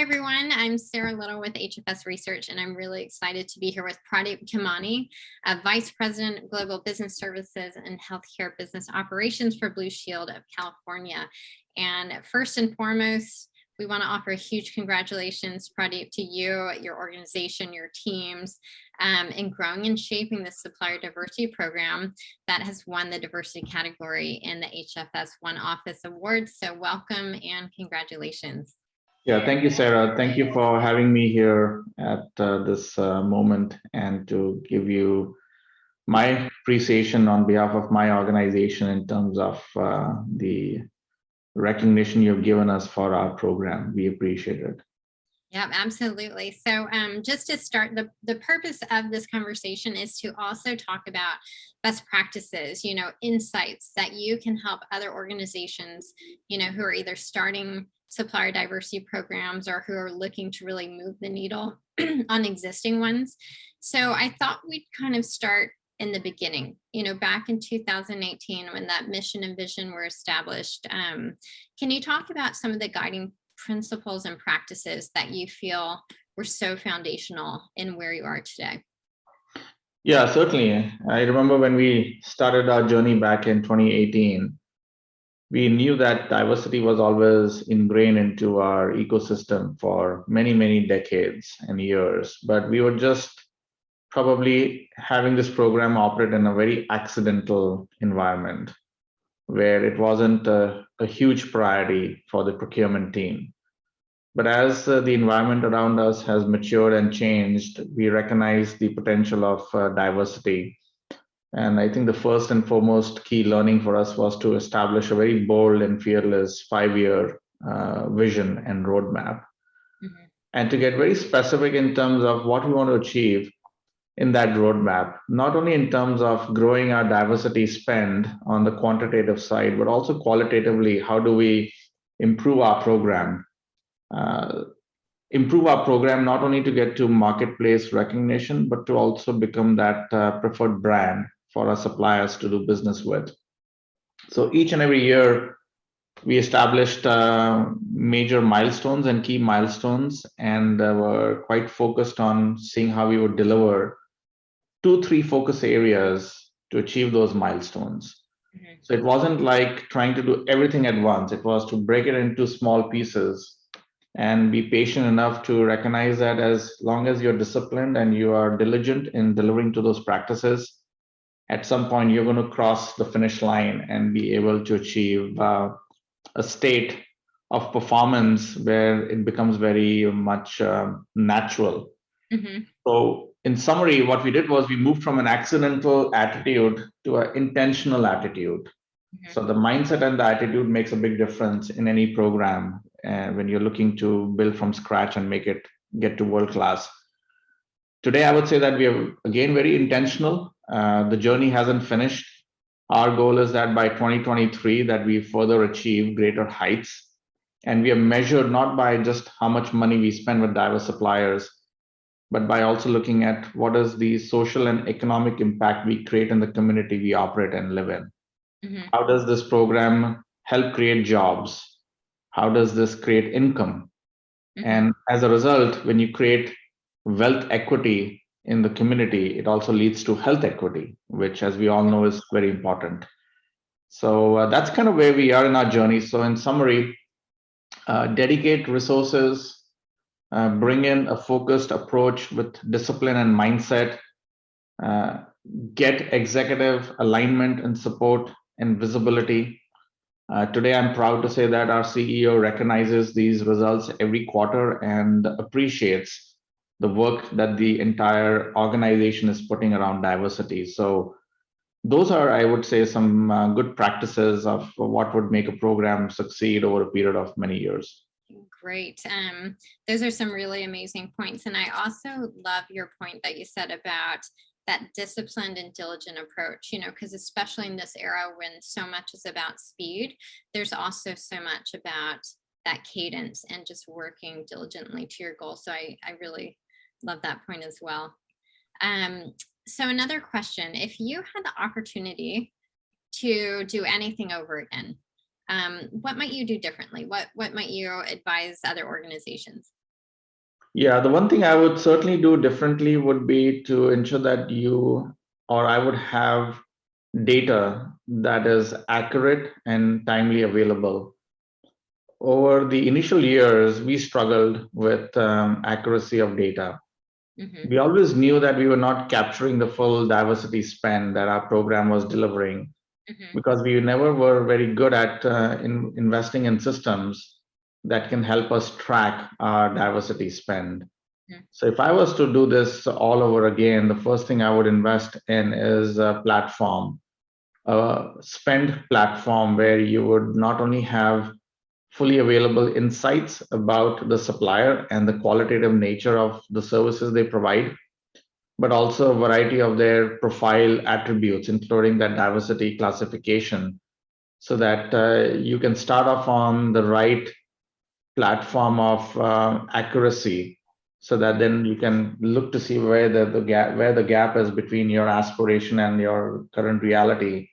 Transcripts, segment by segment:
everyone. I'm Sarah Little with HFS Research, and I'm really excited to be here with Pradip Khemani, Vice President of Global Business Services and Healthcare Business Operations for Blue Shield of California. And first and foremost, we want to offer a huge congratulations, Pradip, to you, your organization, your teams, in growing and shaping the supplier diversity program that has won the diversity category in the HFS OneOffice Awards. So welcome and congratulations. Yeah, thank you, Sarah. Thank you for having me here at this moment and to give you my appreciation on behalf of my organization in terms of the recognition you've given us for our program. We appreciate it. Yeah, absolutely. So just to start, the purpose of this conversation is to also talk about best practices, insights that you can help other organizations, who are either starting supplier diversity programs or who are looking to really move the needle on existing ones. So I thought we'd kind of start in the beginning, back in 2018 when that mission and vision were established. Can you talk about some of the guiding principles and practices that you feel were so foundational in where you are today? Yeah, certainly. I remember when we started our journey back in 2018, we knew that diversity was always ingrained into our ecosystem for many, many decades and years, but we were just probably having this program operate in a very accidental environment where it wasn't a huge priority for the procurement team. But as the environment around us has matured and changed, we recognize the potential of diversity. And I think the first and foremost key learning for us was to establish a very bold and fearless 5-year vision and roadmap. Mm-hmm. And to get very specific in terms of what we want to achieve in that roadmap, not only in terms of growing our diversity spend on the quantitative side, but also qualitatively, how do we improve our program? Not only to get to marketplace recognition, but to also become that preferred brand for our suppliers to do business with. So each and every year, we established major milestones and key milestones, and were quite focused on seeing how we would deliver 2-3 focus areas to achieve those milestones. Mm-hmm. So it wasn't like trying to do everything at once. It was to break it into small pieces and be patient enough to recognize that as long as you're disciplined and you are diligent in delivering to those practices, at some point you're going to cross the finish line and be able to achieve a state of performance where it becomes very much natural. Mm-hmm. So in summary, what we did was we moved from an accidental attitude to an intentional attitude. Mm-hmm. So the mindset and the attitude makes a big difference in any program when you're looking to build from scratch and make it get to world class. Today, I would say that we are again very intentional. The journey hasn't finished. Our goal is that by 2023 that we further achieve greater heights. And we are measured not by just how much money we spend with diverse suppliers, but by also looking at what is the social and economic impact we create in the community we operate and live in. Mm-hmm. How does this program help create jobs? How does this create income? Mm-hmm. And as a result, when you create wealth equity in the community, it also leads to health equity, which, as we all know, is very important. So that's kind of where we are in our journey. So in summary, dedicate resources, bring in a focused approach with discipline and mindset, get executive alignment and support and visibility. Today, I'm proud to say that our CEO recognizes these results every quarter and appreciates the work that the entire organization is putting around diversity. So those are, I would say, some good practices of what would make a program succeed over a period of many years. Great. Those are some really amazing points. And I also love your point that you said about that disciplined and diligent approach, because especially in this era when so much is about speed, there's also so much about that cadence and just working diligently to your goal. So I really love that point as well. So another question, if you had the opportunity to do anything over again, what might you do differently? What might you advise other organizations? Yeah, the one thing I would certainly do differently would be to ensure that you or I would have data that is accurate and timely available. Over the initial years, we struggled with accuracy of data. Mm-hmm. We always knew that we were not capturing the full diversity spend that our program was delivering Mm-hmm. because we never were very good at investing in systems that can help us track our diversity spend. So if I was to do this all over again, the first thing I would invest in is a platform, a spend platform where you would not only have fully available insights about the supplier and the qualitative nature of the services they provide, but also a variety of their profile attributes, including that diversity classification, so that you can start off on the right platform of accuracy, so that then you can look to see where the gap is between your aspiration and your current reality,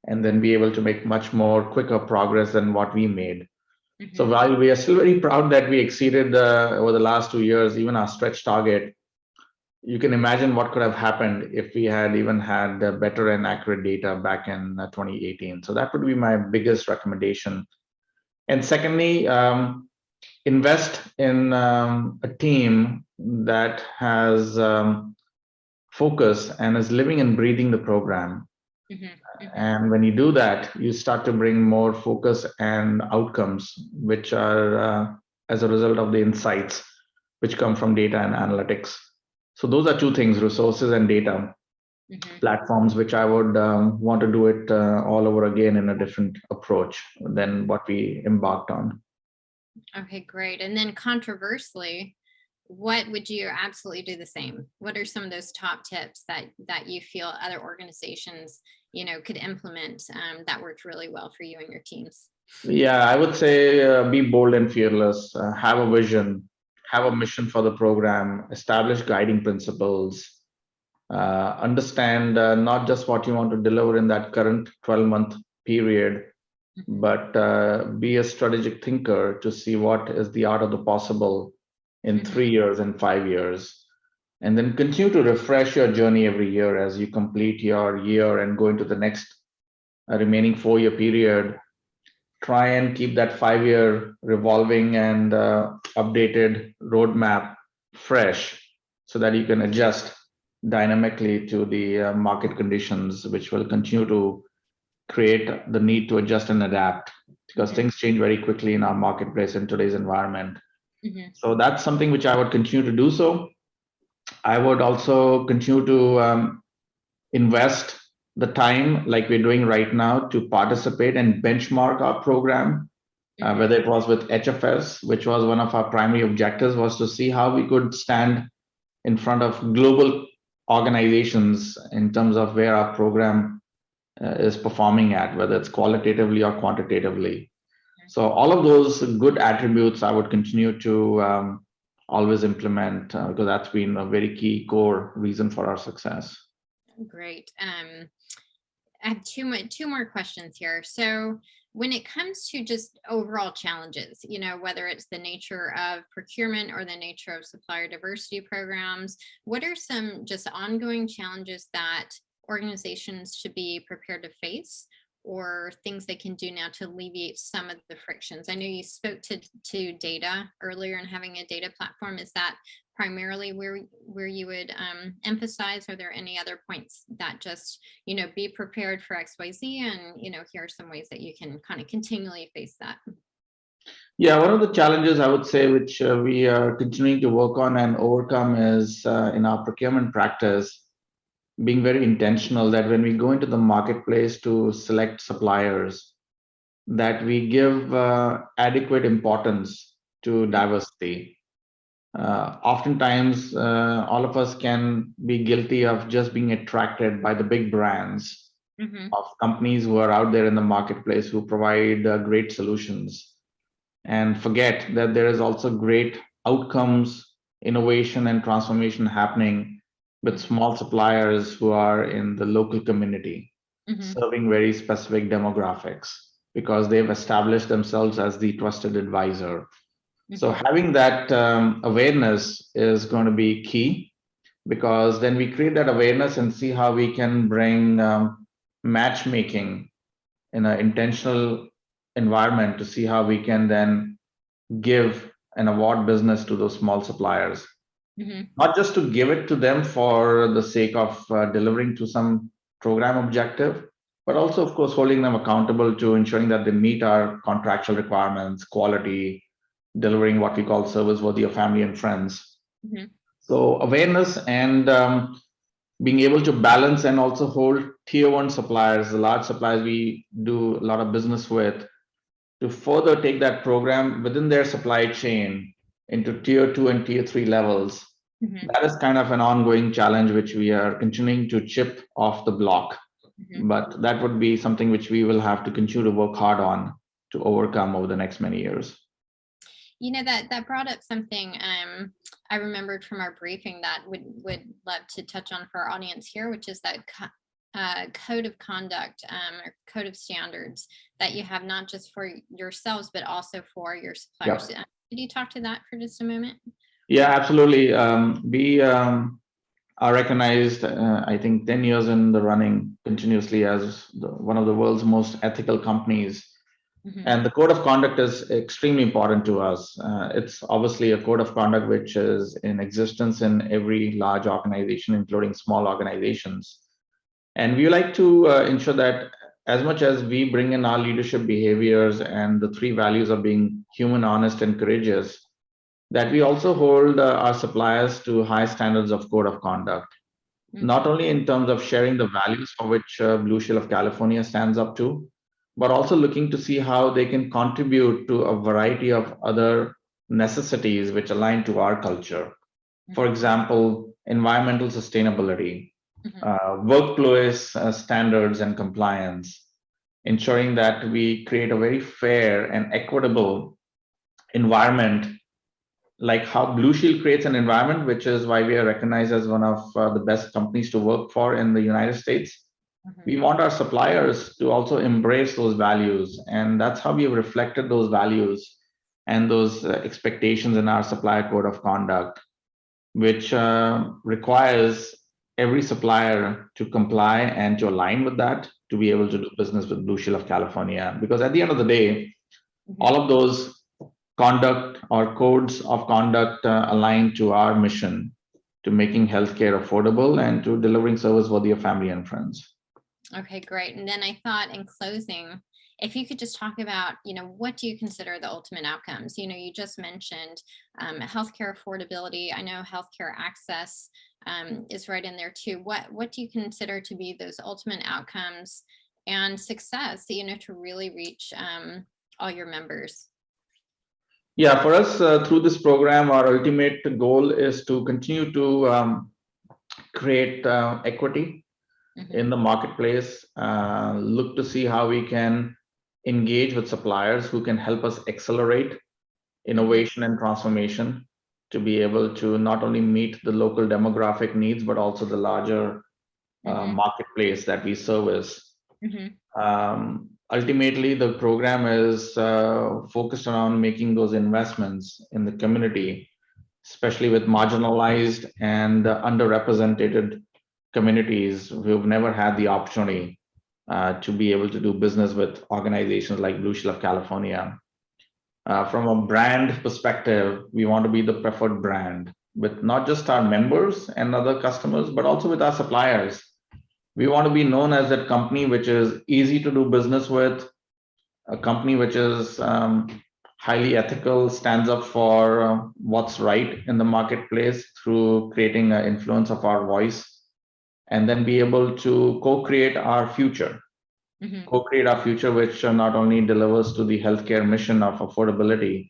and then be able to make much more quicker progress than what we made. So Mm-hmm. while we are still very proud that we exceeded over the last 2 years, even our stretch target, you can imagine what could have happened if we had even had better and accurate data back in 2018. So that would be my biggest recommendation. And secondly, invest in a team that has focus and is living and breathing the program. Mm-hmm. Mm-hmm. And when you do that, you start to bring more focus and outcomes, which are as a result of the insights which come from data and analytics. So those are two things: resources and data. Mm-hmm. Platforms, which I would want to do it all over again in a different approach than what we embarked on. Okay, great. And then controversially, what would you absolutely do the same? What are some of those top tips that you feel other organizations, could implement that worked really well for you and your teams? Yeah, I would say be bold and fearless, have a vision, have a mission for the program, establish guiding principles, understand not just what you want to deliver in that current 12-month period, Mhm. but be a strategic thinker to see what is the art of the possible in Mhm. 3 years and 5 years. And then continue to refresh your journey every year as you complete your year and go into the next remaining 4-year period. Try and keep that 5-year revolving and updated roadmap fresh so that you can adjust dynamically to the market conditions, which will continue to create the need to adjust and adapt because Mhm. things change very quickly in our marketplace in today's environment. Mhm. So that's something which I would continue to do. So I would also continue to invest the time like we're doing right now to participate and benchmark our program, Mhm. whether it was with HFS, which was one of our primary objectives, was to see how we could stand in front of global organizations in terms of where our program is performing at, whether it's qualitatively or quantitatively. So all of those good attributes I would continue to always implement because that's been a very key core reason for our success. Great. I have two more questions here. So when it comes to just overall challenges, whether it's the nature of procurement or the nature of supplier diversity programs, what are some just ongoing challenges that organizations should be prepared to face, or things they can do now to alleviate some of the frictions? I know you spoke to data earlier and having a data platform. Is that primarily where you would emphasize? Are there any other points that just be prepared for XYZ, and here are some ways that you can kind of continually face that? Yeah, one of the challenges I would say, which we are continuing to work on and overcome, is in our procurement practice, being very intentional that when we go into the marketplace to select suppliers, that we give adequate importance to diversity. Oftentimes, all of us can be guilty of just being attracted by the big brands Hmm. of companies who are out there in the marketplace who provide great solutions and forget that there is also great outcomes, innovation, and transformation happening with Hmm. small suppliers who are in the local community, Hmm. serving very specific demographics because they've established themselves as the trusted advisor. So having that awareness is going to be key, because then we create that awareness and see how we can bring matchmaking in an intentional environment to see how we can then give an award business to those small suppliers. Not just to give it to them for the sake of delivering to some program objective, but also, of course, holding them accountable to ensuring that they meet our contractual requirements, quality, delivering what we call service worthy of family and friends. So awareness and being able to balance and also hold tier one suppliers, the large suppliers we do a lot of business with, to further take that program within their supply chain into tier two and tier three levels. That is kind of an ongoing challenge which we are continuing to chip off the block. But that would be something which we will have to continue to work hard on to overcome over the next many years. You know, that brought up something I remembered from our briefing that would love to touch on for our audience here, which is that code of conduct or code of standards that you have, not just for yourselves, but also for your suppliers. Could you talk to that for just a moment? Yeah, absolutely. We are recognized, I think, 10 years in the running continuously as one of the world's most ethical companies. And the code of conduct is extremely important to us. It's obviously a code of conduct which is in existence in every large organization, including small organizations. And we like to ensure that as much as we bring in our leadership behaviors and the three values of being human, honest, and courageous, that we also hold our suppliers to high standards of code of conduct, not only in terms of sharing the values for which Blue Shield of California stands up to, but also looking to see how they can contribute to a variety of other necessities which align to our culture. For example, environmental sustainability, workplace standards and compliance, ensuring that we create a very fair and equitable environment, like how Blue Shield creates an environment, which is why we are recognized as one of the best companies to work for in the United States. We want our suppliers to also embrace those values. And that's how we have reflected those values and those expectations in our supplier code of conduct, which requires every supplier to comply and to align with that to be able to do business with Blue Shield of California. Because at the end of the day, all of those conduct or codes of conduct align to our mission to making healthcare affordable and to delivering service worthy of family and friends. Okay, great. And then I thought in closing, if you could just talk about, what do you consider the ultimate outcomes? You just mentioned healthcare affordability. I know healthcare access is right in there too. What do you consider to be those ultimate outcomes and success, to really reach all your members? Yeah, for us, through this program, our ultimate goal is to continue to create equity in the marketplace, look to see how we can engage with suppliers who can help us accelerate innovation and transformation to be able to not only meet the local demographic needs, but also the larger marketplace that we service. Ultimately, the program is focused on making those investments in the community, especially with marginalized and underrepresented communities who have never had the opportunity to be able to do business with organizations like Blue Shield of California. From a brand perspective, we want to be the preferred brand with not just our members and other customers, but also with our suppliers. We want to be known as that company which is easy to do business with, a company which is highly ethical, stands up for what's right in the marketplace through creating an influence of our voice, and then be able to co-create our future. Co-create our future, which not only delivers to the healthcare mission of affordability,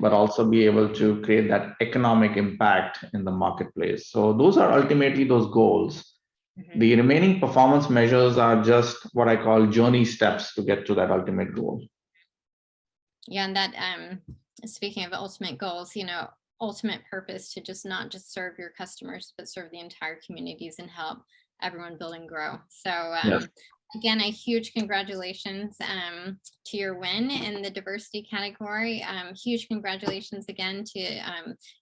but also be able to create that economic impact in the marketplace. So those are ultimately those goals. The remaining performance measures are just what I call journey steps to get to that ultimate goal. Yeah, and that speaking of ultimate goals, ultimate purpose to not just serve your customers, but serve the entire communities and help everyone build and grow. So Yes. Again, a huge congratulations to your win in the diversity category. Huge congratulations again to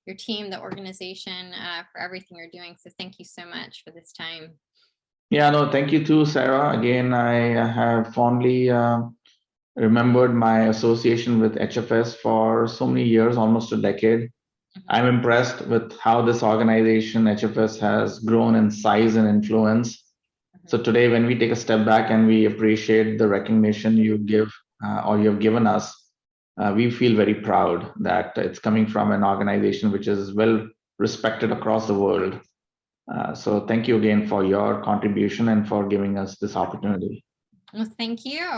your team, the organization, for everything you're doing. So thank you so much for this time. Yeah, no, thank you too, Sarah. Again, I have fondly remembered my association with HFS for so many years, almost a decade. I'm impressed with how this organization, HFS, has grown in size and influence. So today, when we take a step back and we appreciate the recognition you give or you have given us, we feel very proud that it's coming from an organization which is well respected across the world. So thank you again for your contribution and for giving us this opportunity. Well, thank you.